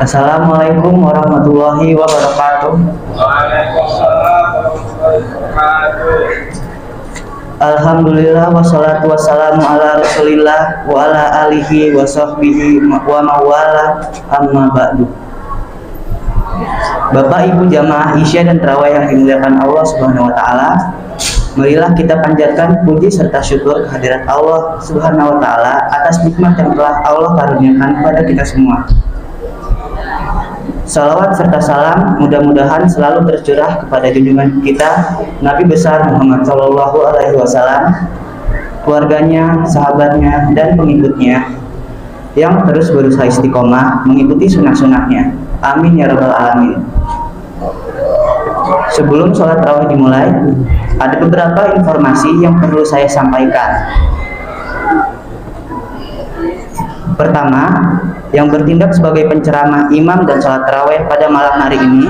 Assalamualaikum warahmatullahi wabarakatuh. Waalaikumsalam warahmatullahi wabarakatuh. Alhamdulillah wassalatu wassalamu ala rasulillah wa ala alihi wa sahbihi wa mawala amma ba'du. Bapak Ibu jamaah Isya dan Tarawih yang dimuliakan Allah Subhanahu wa taala, marilah kita panjatkan puji serta syukur kehadirat Allah Subhanahu wa taala atas nikmat yang telah Allah karuniakan kepada kita semua. Salawat serta salam mudah-mudahan selalu tercurah kepada junjungan kita Nabi besar Muhammad Shallallahu Alaihi Wasallam, keluarganya, sahabatnya, dan pengikutnya yang terus berusaha istiqomah mengikuti sunnah-sunnahnya. Amin ya rabbal alamin. Sebelum sholat tarawih dimulai, ada beberapa informasi yang perlu saya sampaikan. Pertama, yang bertindak sebagai penceramah imam dan sholat tarawih pada malam hari ini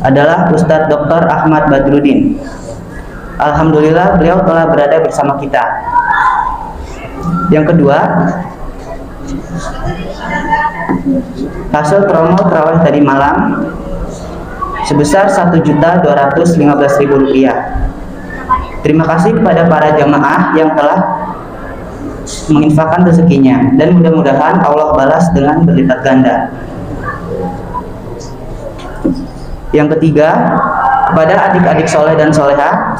adalah Ustadz Dr. Ahmad Badrudin. Alhamdulillah beliau telah berada bersama kita. Yang kedua, hasil promo tarawih tadi malam sebesar Rp1.215.000. Terima kasih kepada para jamaah yang telah menginfakkan rezekinya, dan mudah-mudahan Allah balas dengan berlipat ganda. Yang ketiga, kepada adik-adik soleh dan soleha,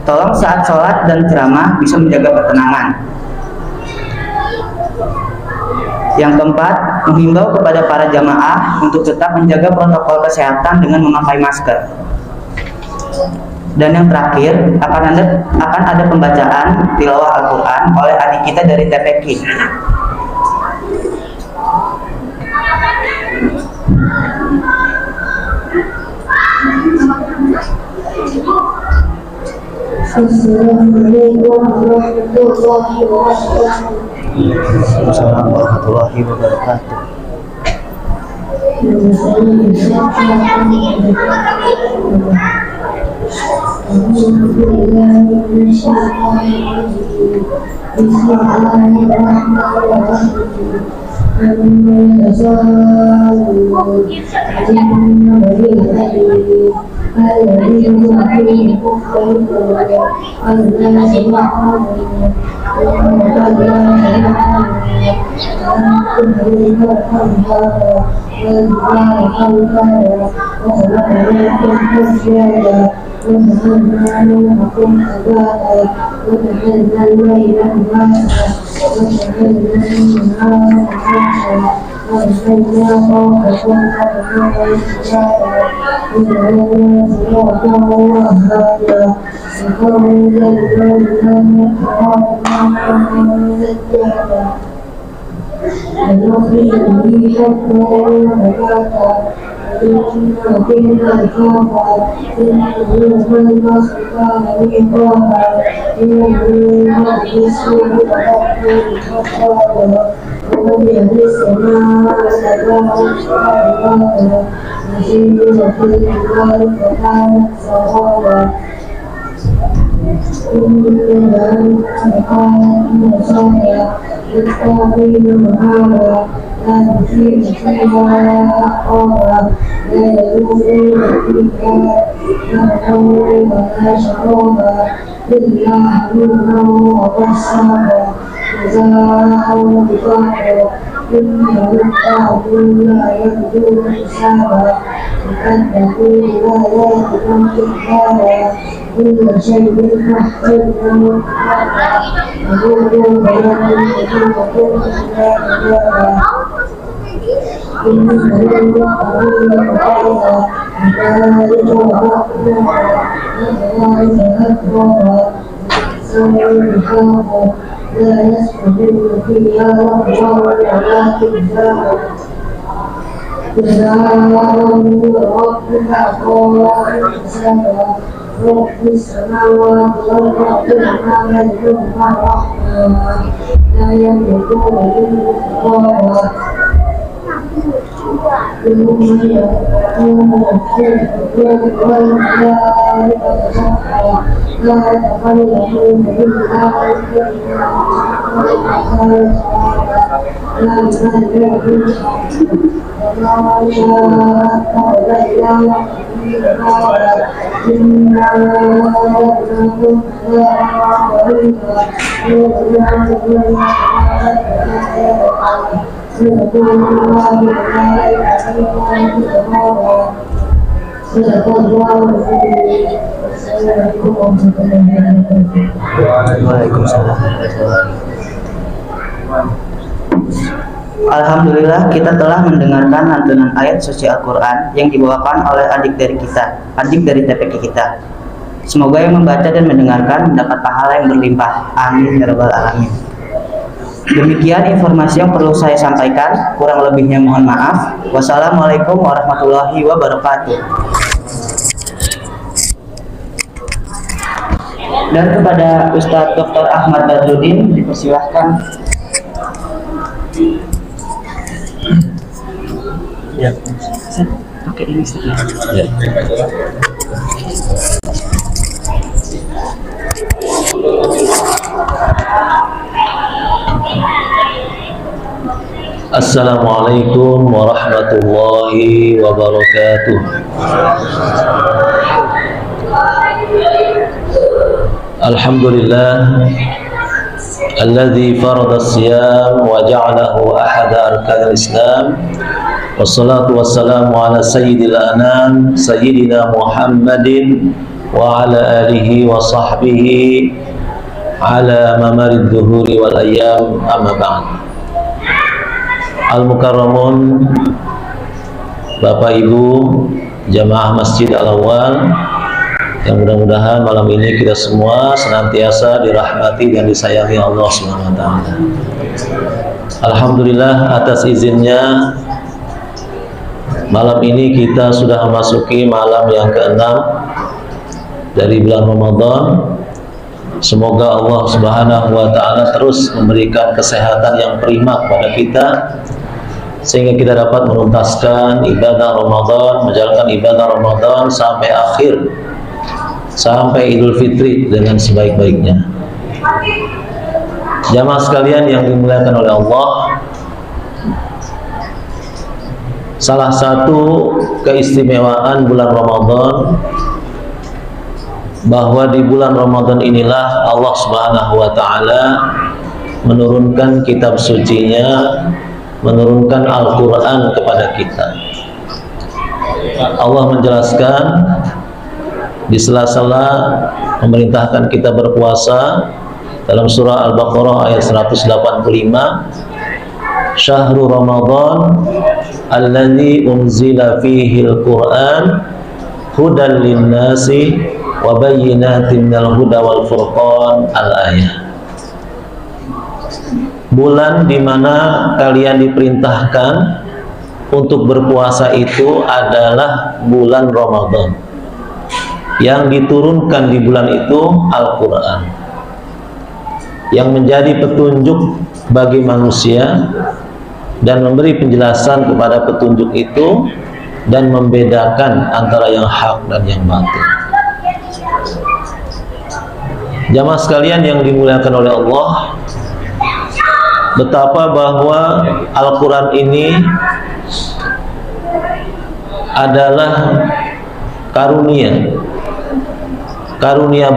tolong saat sholat dan ceramah bisa menjaga ketenangan. Yang keempat, menghimbau kepada para jamaah untuk tetap menjaga protokol kesehatan dengan memakai masker. Dan yang terakhir, akan ada pembacaan tilawah Al-Quran oleh adik kita dari TPQ. Assalamualaikum warahmatullahi wabarakatuh. Assalamualaikum warahmatullahi wabarakatuh. Waalaikumsalam. Alhamdulillah, kita telah mendengarkan lantunan ayat suci Al-Quran yang dibawakan oleh adik dari TPQ kita. Semoga yang membaca dan mendengarkan mendapat pahala yang berlimpah. Amin ya rabbal alamin. Demikian informasi yang perlu saya sampaikan. Kurang lebihnya mohon maaf. Wassalamualaikum warahmatullahi wabarakatuh. Dan kepada Ustadz Dr. Ahmad Badrudin dipersilahkan. Ya, oke ini Ustadz. Ya. Assalamualaikum warahmatullahi wabarakatuh. Alhamdulillah alladzi farada as-siyam wa ja'alahu ahada arkanil Islam. Wassalatu wassalamu ala sayyidil anam sayyidina Muhammadin wa ala alihi wa sahbihi ala mamarid dhuhuri wal ayyam, amma ba'd. Al-Mukarramun, Bapak Ibu jamaah Masjid Al-Awwal, yang mudah-mudahan malam ini kita semua senantiasa dirahmati dan disayangi Allah SWT. Alhamdulillah atas izinnya malam ini kita sudah memasuki malam yang ke-6 dari bulan Ramadan. Semoga Allah Subhanahu wa Ta'ala terus memberikan kesehatan yang prima kepada kita, sehingga kita dapat menuntaskan ibadah Ramadan, menjalankan ibadah Ramadan sampai akhir, sampai Idul Fitri dengan sebaik-baiknya. Jamaah sekalian yang dimuliakan oleh Allah, salah satu keistimewaan bulan Ramadan, bahwa di bulan Ramadan inilah Allah Subhanahu wa Ta'ala menurunkan kitab sucinya, menurunkan Al-Quran kepada kita. Allah menjelaskan di sela-sela memerintahkan kita berpuasa dalam surah Al-Baqarah ayat 185, Syahrul Ramadan alladzi unzila fihi al-Quran hudan lin-nasi wa bayyinatin minal huda wal furqan, al-ayah. Bulan di mana kalian diperintahkan untuk berpuasa itu adalah bulan Ramadan. Yang diturunkan di bulan itu Al-Quran, yang menjadi petunjuk bagi manusia dan memberi penjelasan kepada petunjuk itu dan membedakan antara yang hak dan yang batil. Jamaah sekalian yang dimuliakan oleh Allah, betapa bahwa Al-Quran ini adalah karunia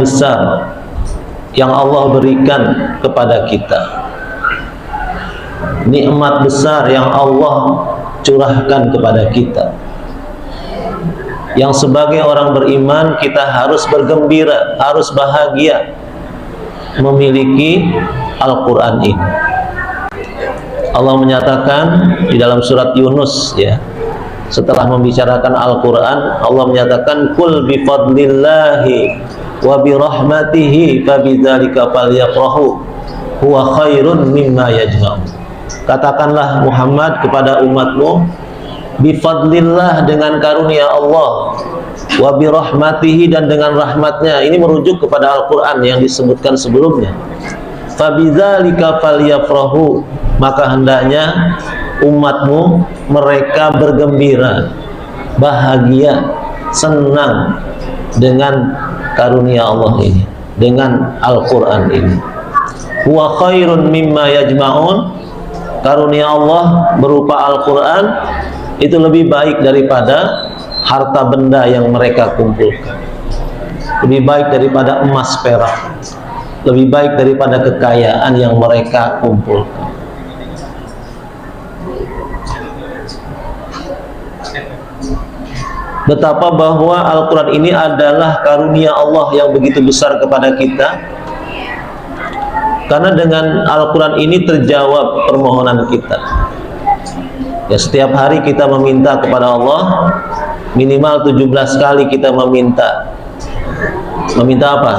besar yang Allah berikan kepada kita, nikmat besar yang Allah curahkan kepada kita, yang sebagai orang beriman kita harus bergembira, harus bahagia memiliki Al-Quran ini. Allah menyatakan di dalam surat Yunus, ya, setelah membicarakan Al-Quran, Allah menyatakan kul bifadlillahi wa birahmatihi fabidzalika falyafrahu huwa khairun mimma yajma'un. Katakanlah Muhammad kepada umatmu, bifadlillah, dengan karunia Allah, wa birahmatihi, dan dengan rahmatnya. Ini merujuk kepada Al-Quran yang disebutkan sebelumnya. Fabidzalika falyafrahu, maka hendaknya umatmu mereka bergembira, bahagia, senang dengan karunia Allah ini. dengan Al-Quran ini. Huwa khairun mimma yajma'un, karunia Allah berupa Al-Quran itu lebih baik daripada harta benda yang mereka kumpulkan, lebih baik daripada emas perak, lebih baik daripada kekayaan yang mereka kumpulkan. Betapa bahwa Al-Quran ini adalah karunia Allah yang begitu besar kepada kita, karena dengan Al-Quran ini terjawab permohonan kita. Ya, setiap hari kita meminta kepada Allah, minimal 17 kali kita meminta. Meminta apa?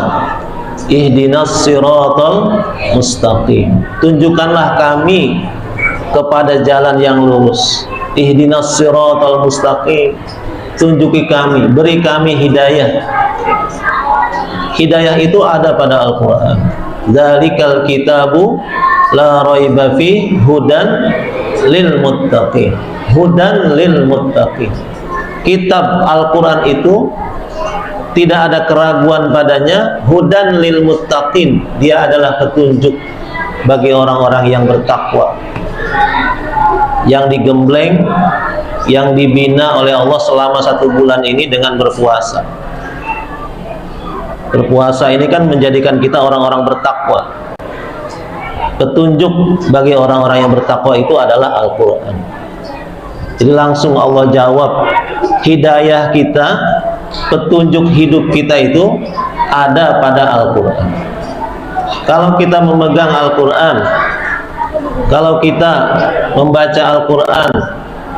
Ihdinas siratal mustaqim, tunjukkanlah kami kepada jalan yang lurus. Ihdinas siratal mustaqim, tunjuki kami, beri kami hidayah. Hidayah itu ada pada Al-Quran. Dzalikal kitabu la raiba fi hudan lil muttaqin. Hudan lil muttaqin. Kitab Al-Quran itu tidak ada keraguan padanya. Hudan lil muttaqin, dia adalah petunjuk bagi orang-orang yang bertakwa, yang digembleng, yang dibina oleh Allah selama 1 bulan ini dengan berpuasa. Berpuasa ini kan menjadikan kita orang-orang bertakwa. Petunjuk bagi orang-orang yang bertakwa itu adalah Al-Quran. Jadi langsung Allah jawab, hidayah kita, petunjuk hidup kita itu ada pada Al-Quran. Kalau kita memegang Al-Quran, kalau kita membaca Al-Quran,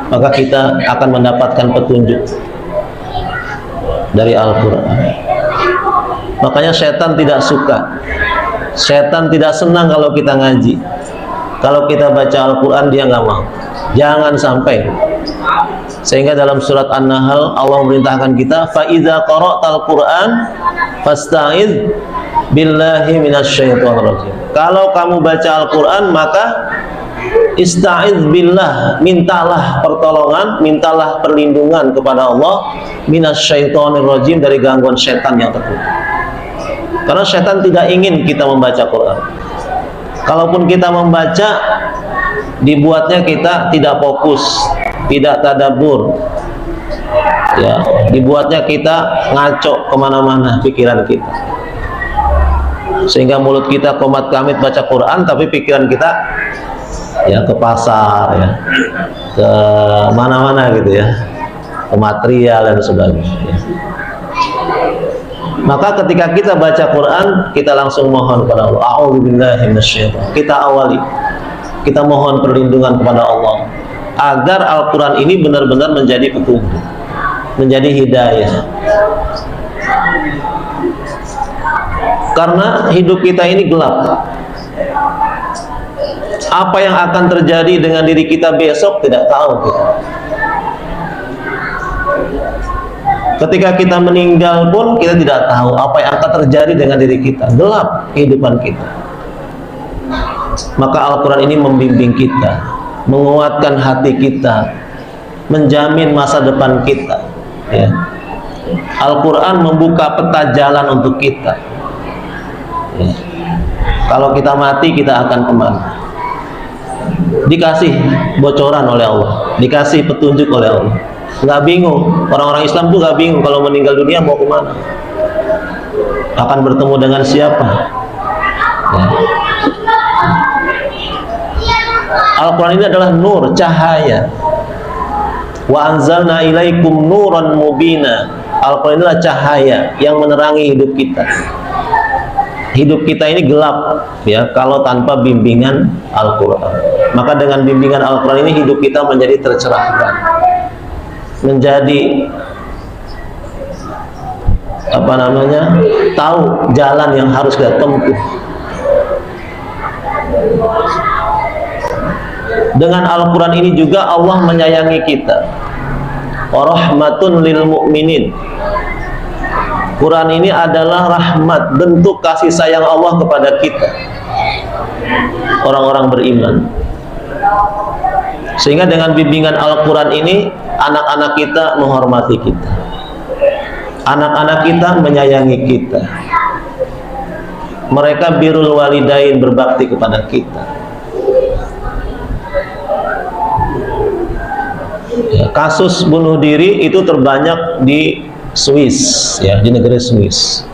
maka kita akan mendapatkan petunjuk dari Al-Quran. Makanya setan tidak suka, setan tidak senang kalau kita ngaji. Kalau kita baca Al-Quran, dia nggak mau. Jangan sampai. Sehingga dalam surat An-Nahl Allah memerintahkan kita, fa idza qara'tal Qur'an fasta'idz billahi minasyaitonir rajim. Kalau kamu baca Al-Quran, maka ista'idz billah, mintalah pertolongan, mintalah perlindungan kepada Allah minasyaitonir rajim, dari gangguan setan yang terkutuk. Karena setan tidak ingin kita membaca Quran. Kalaupun kita membaca, dibuatnya kita tidak fokus, tidak tadabbur, ya, dibuatnya kita ngaco kemana-mana pikiran kita, sehingga mulut kita komat kamit baca Quran, tapi pikiran kita ya ke pasar, ya, ke mana-mana gitu, ya, ke material dan sebagainya. Maka ketika kita baca Quran, kita langsung mohon kepada Allah. A'udzubillahi minasyaitonir. Kita awali, kita mohon perlindungan kepada Allah agar Al-Quran ini benar-benar menjadi petunjuk, menjadi hidayah. Karena hidup kita ini gelap. Apa yang akan terjadi dengan diri kita besok tidak tahu kita. Ketika kita meninggal pun kita tidak tahu apa yang akan terjadi dengan diri kita. Gelap kehidupan kita. Maka Al-Quran ini membimbing kita, menguatkan hati kita, menjamin masa depan kita, ya. Al-Quran membuka peta jalan untuk kita, ya. Kalau kita mati, kita akan kemana? Dikasih bocoran oleh Allah, dikasih petunjuk oleh Allah. Nggak bingung, orang-orang Islam tuh nggak bingung kalau meninggal dunia mau kemana, akan bertemu dengan siapa, ya. Al-Quran ini adalah nur, cahaya. Wa anzalna ilaikum nuran mubina. Al-Quran inilah cahaya yang menerangi hidup kita. Hidup kita ini gelap, ya, kalau tanpa bimbingan Al-Quran. Maka dengan bimbingan Al-Quran ini hidup kita menjadi tercerahkan, menjadi tahu jalan yang harus kita tempuh. Dengan Al-Quran ini juga Allah menyayangi kita. Rahmatun lil mu'minin. Quran ini adalah rahmat, bentuk kasih sayang Allah kepada kita, orang-orang beriman. Sehingga dengan bimbingan Al-Quran ini, anak-anak kita menghormati kita, anak-anak kita menyayangi kita, mereka birrul walidain, berbakti kepada kita. Ya, kasus bunuh diri itu terbanyak di Swiss, ya, di negeri Swiss.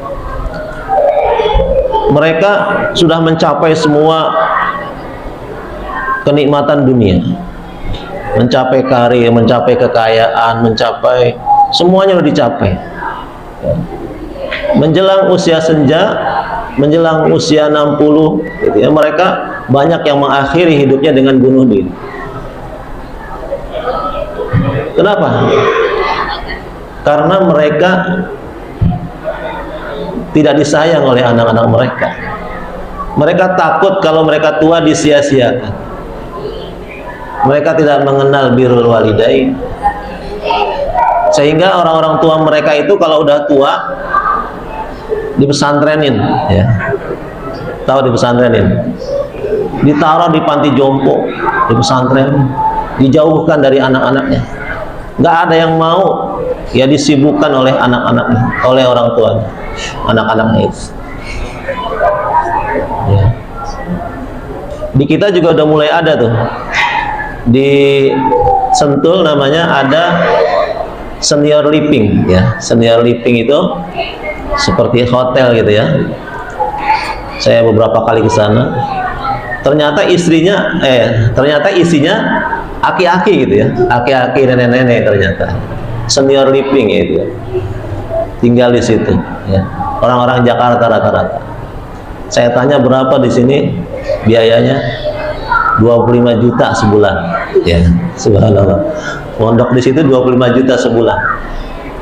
Mereka sudah mencapai semua kenikmatan dunia, mencapai karir, mencapai kekayaan, mencapai semuanya sudah dicapai. Menjelang usia senja, menjelang usia 60, gitu ya, mereka banyak yang mengakhiri hidupnya dengan bunuh diri. Kenapa? Karena mereka tidak disayang oleh anak-anak mereka. Mereka takut kalau mereka tua disia-siakan. Mereka tidak mengenal birrul walidain. Sehingga orang-orang tua mereka itu kalau udah tua dipesantrenin, ya. Tahu dipesantrenin? Ditaruh di panti jompo, di pesantren, dijauhkan dari anak-anaknya. Nggak ada yang mau, ya, disibukkan oleh anak-anaknya, oleh orang tuanya, anak-anaknya itu. Ya. Di kita juga udah mulai ada tuh, di Sentul namanya ada senior living, ya. Senior living itu seperti hotel gitu ya. Saya beberapa kali ke sana. Ternyata ternyata isinya aki-aki gitu ya, aki-aki, nenek-nenek, ternyata senior living gitu ya. Tinggal di situ, ya. Orang-orang Jakarta rata-rata. Saya tanya berapa di sini biayanya, 25 juta sebulan, ya. Subhanallah. Pondok di situ 25 juta sebulan.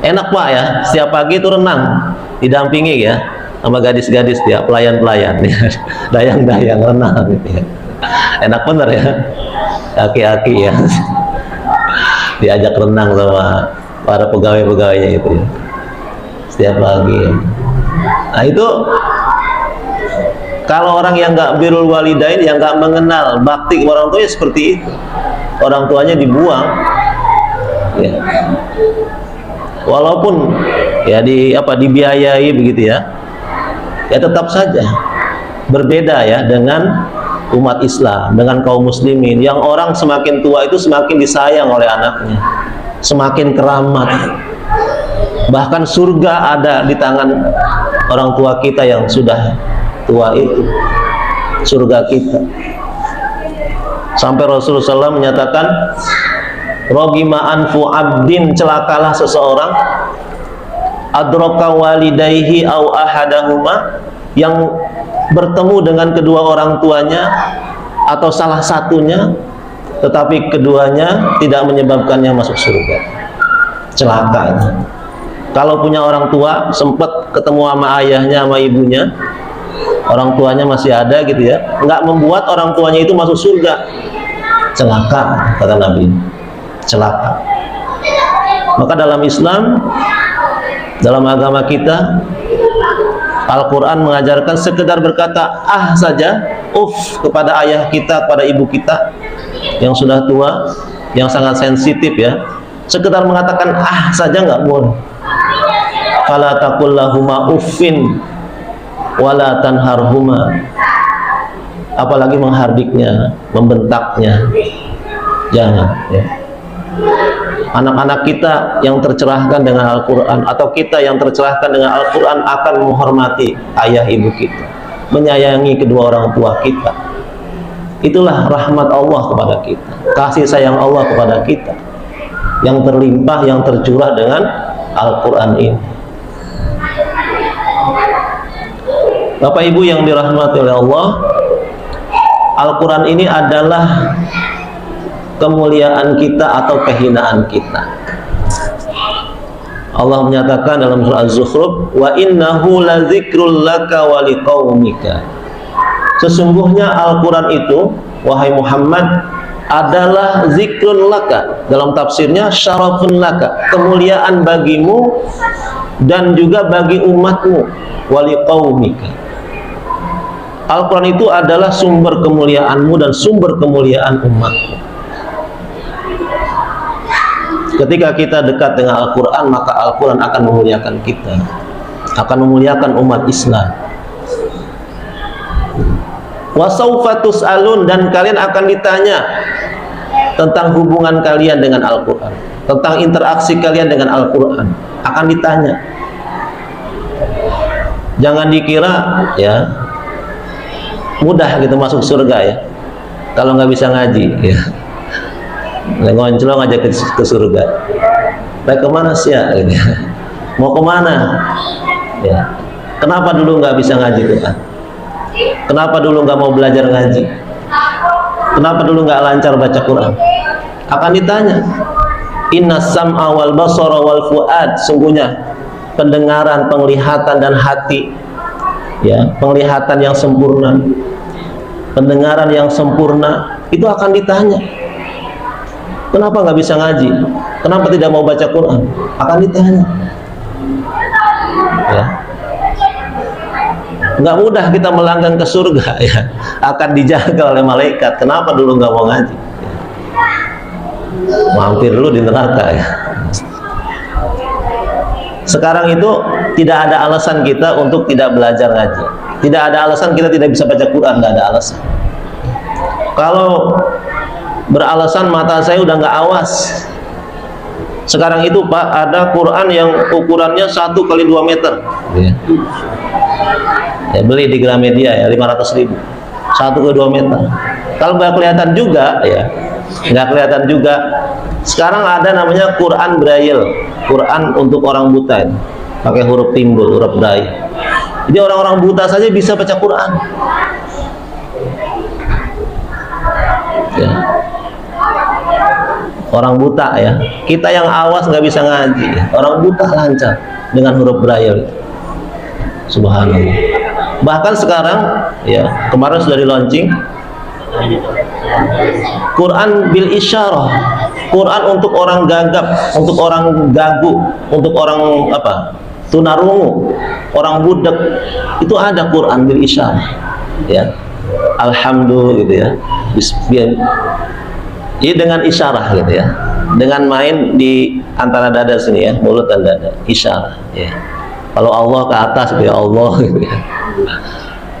Enak Pak ya, setiap pagi itu renang, didampingi ya sama gadis-gadis ya, pelayan-pelayan ya. Dayang-dayang renang gitu ya. Enak bener ya, aki-aki ya. Diajak renang sama para pegawai-pegawainya itu ya, setiap pagi ya. Nah itu kalau orang yang nggak birrul walidain, yang nggak mengenal bakti orang tuanya seperti itu, orang tuanya dibuang ya. Walaupun ya dibiayai begitu ya, ya tetap saja berbeda ya dengan umat Islam, dengan kaum muslimin, yang orang semakin tua itu semakin disayang oleh anaknya, semakin keramat. Bahkan surga ada di tangan orang tua kita yang sudah tua itu, surga kita. Sampai Rasulullah SAW menyatakan, rogima anfu abdin, celakalah seseorang, adroka walidayhi au ahadahuma, yang bertemu dengan kedua orang tuanya atau salah satunya, tetapi keduanya tidak menyebabkannya masuk surga. Celaka. Kalau punya orang tua, sempat ketemu sama ayahnya, sama ibunya, orang tuanya masih ada gitu ya, nggak membuat orang tuanya itu masuk surga. Celaka, kata Nabi. Celaka. Maka dalam Islam, dalam agama kita, Al-Quran mengajarkan sekedar berkata ah saja, kepada ayah kita, kepada ibu kita yang sudah tua, yang sangat sensitif ya, sekedar mengatakan ah saja nggak boleh. Fala taqul lahuma uffin wala tanharhuma, apalagi menghardiknya, membentaknya, jangan ya. Anak-anak kita yang tercerahkan dengan Al-Quran, atau kita yang tercerahkan dengan Al-Quran, akan menghormati ayah ibu kita, menyayangi kedua orang tua kita. Itulah rahmat Allah kepada kita, kasih sayang Allah kepada kita yang terlimpah, yang tercurah dengan Al-Quran ini. Bapak Ibu yang dirahmati oleh Allah, Al-Quran ini adalah kemuliaan kita atau kehinaan kita. Allah menyatakan dalam surah Az-Zukhruf, wa innahu ladzikrul laka wa liqaumika. Sesungguhnya Al-Quran itu, wahai Muhammad, adalah zikrun laka, dalam tafsirnya syarafun laka, kemuliaan bagimu dan juga bagi umatmu, wa liqaumika. Al-Quran itu adalah sumber kemuliaanmu dan sumber kemuliaan umatmu. Ketika kita dekat dengan Al-Quran, maka Al-Quran akan memuliakan kita, akan memuliakan umat Islam. Wa saufa tus'alun, dan kalian akan ditanya tentang hubungan kalian dengan Al-Qur'an, tentang interaksi kalian dengan Al-Qur'an, akan ditanya. Jangan dikira ya mudah gitu masuk surga ya kalau nggak bisa ngaji ya. Ngonclong aja ke surga. Baik kemana sih ya? Gitu. Mau kemana? Ya. Kenapa dulu nggak bisa ngaji Quran? Kenapa dulu nggak mau belajar ngaji? Kenapa dulu nggak lancar baca Quran? Akan ditanya. Inna sam'a wal basara wal fuad, sungguhnya pendengaran, penglihatan dan hati, ya, penglihatan yang sempurna, pendengaran yang sempurna itu akan ditanya. Kenapa nggak bisa ngaji? Kenapa tidak mau baca Quran? Akan ditanya. Ya. Nggak mudah kita melanggang ke surga ya. Akan dijaga oleh malaikat. Kenapa dulu nggak mau ngaji? Ya. Mampir dulu di neraka ya. Sekarang itu tidak ada alasan kita untuk tidak belajar ngaji. Tidak ada alasan kita tidak bisa baca Quran. Nggak ada alasan. Kalau beralasan mata saya udah nggak awas. Sekarang itu Pak, ada Quran yang ukurannya 1 kali 2 meter ya. Ya, beli di Gramedia ya 500.000, 1 ke 2 meter. Kalau nggak kelihatan juga ya, nggak kelihatan juga. Sekarang ada namanya Quran Braille, Quran untuk orang buta, pakai huruf timbul, huruf Braille. Jadi orang-orang buta saja bisa baca Quran ya. Orang buta ya, kita yang awas nggak bisa ngaji, orang buta lancar dengan huruf Braille. Subhanallah. Bahkan sekarang ya, kemarin sudah di launching Quran bil isyarah, Quran untuk orang gagap, untuk orang gagu, untuk orang apa, tunarungu, orang budak, itu ada Quran bil isyarah ya. Alhamdulillah gitu ya. Ini dengan isyarah gitu ya, dengan main di antara dada sini ya, mulut dan dada, isyarah ya. Kalau Allah ke atas ya Allah gitu ya.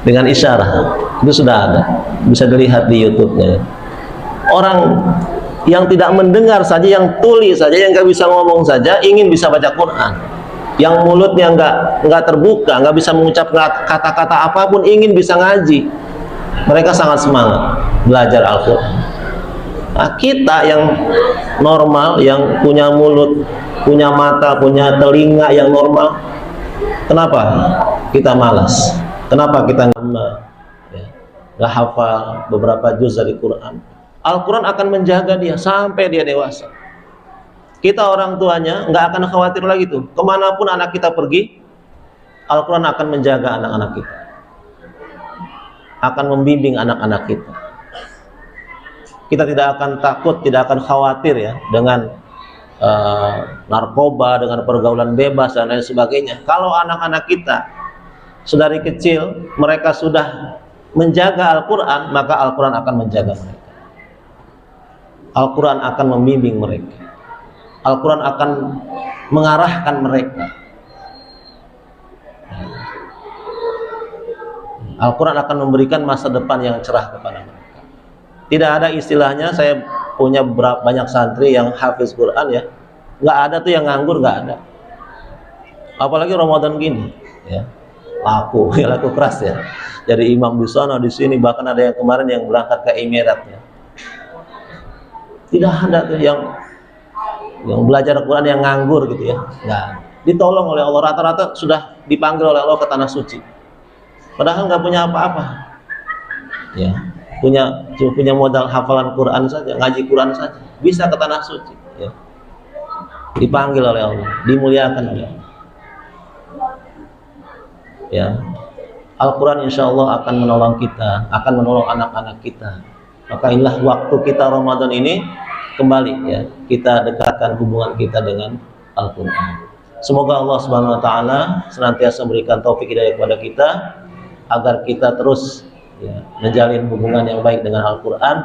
Dengan isyarah itu sudah ada, bisa dilihat di YouTube-nya. Orang yang tidak mendengar saja, yang tuli saja, yang nggak bisa ngomong saja, ingin bisa baca Quran. Yang mulutnya nggak terbuka, nggak bisa mengucap kata-kata apapun, ingin bisa ngaji. Mereka sangat semangat belajar Al-Quran. Nah, kita yang normal, yang punya mulut, punya mata, punya telinga yang normal, kenapa kita malas? Kenapa kita nggak hafal beberapa juz dari Quran? Al-Quran akan menjaga dia sampai dia dewasa. Kita orang tuanya nggak akan khawatir lagi tuh. Kemanapun anak kita pergi, Al-Quran akan menjaga anak-anak kita, akan membimbing anak-anak kita. Kita tidak akan takut, tidak akan khawatir ya dengan narkoba, dengan pergaulan bebas dan lain sebagainya. Kalau anak-anak kita dari kecil mereka sudah menjaga Al-Quran, maka Al-Quran akan menjaga mereka. Al-Quran akan membimbing mereka. Al-Quran akan mengarahkan mereka. Al-Quran akan memberikan masa depan yang cerah kepada mereka. Tidak ada istilahnya, saya punya banyak santri yang hafiz Quran ya, nggak ada tuh yang nganggur, nggak ada. Apalagi Ramadan gini ya, laku ya, laku keras ya. Jadi imam di sana di sini, bahkan ada yang kemarin yang berangkat ke Emirat ya. Tidak ada tuh yang belajar Quran yang nganggur gitu ya, nggak. Ditolong oleh Allah, rata-rata sudah dipanggil oleh Allah ke tanah suci. Padahal nggak punya apa-apa ya. Punya modal hafalan Quran saja, ngaji Quran saja, bisa ke tanah suci ya. Dipanggil oleh Allah, dimuliakan oleh Allah ya. Al-Quran insya Allah akan menolong kita, akan menolong anak-anak kita. Maka inilah waktu kita Ramadan ini kembali ya, kita dekatkan hubungan kita dengan Al-Quran. Semoga Allah Subhanahu Wa Taala senantiasa memberikan taufik hidayah kepada kita agar kita terus ya, menjalin hubungan yang baik dengan Al-Quran.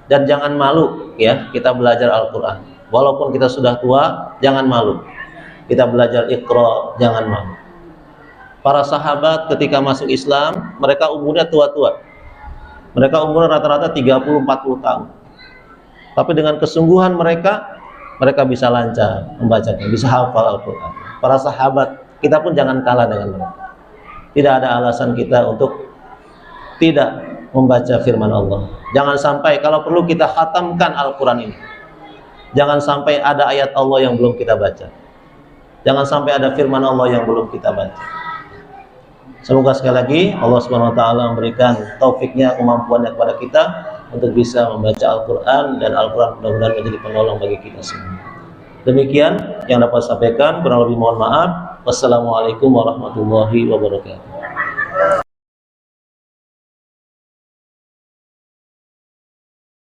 Dan jangan malu ya, kita belajar Al-Quran. Walaupun kita sudah tua, jangan malu. Kita belajar Iqra, jangan malu. Para sahabat ketika masuk Islam, mereka umurnya tua-tua. Mereka umur rata-rata 30-40 tahun. Tapi dengan kesungguhan mereka bisa lancar membacanya, bisa hafal Al-Quran. Para sahabat, kita pun jangan kalah dengan mereka. Tidak ada alasan kita untuk tidak membaca firman Allah. Jangan sampai kalau perlu kita khatamkan Al-Quran ini. Jangan sampai ada ayat Allah yang belum kita baca. Jangan sampai ada firman Allah yang belum kita baca. Semoga sekali lagi Allah Subhanahu wa taala memberikan taufiknya, kemampuannya kepada kita untuk bisa membaca Al-Quran, dan Al-Quran mudah-mudahan menjadi penolong bagi kita semua. Demikian yang dapat saya sampaikan, kurang lebih mohon maaf. Wassalamualaikum warahmatullahi wabarakatuh.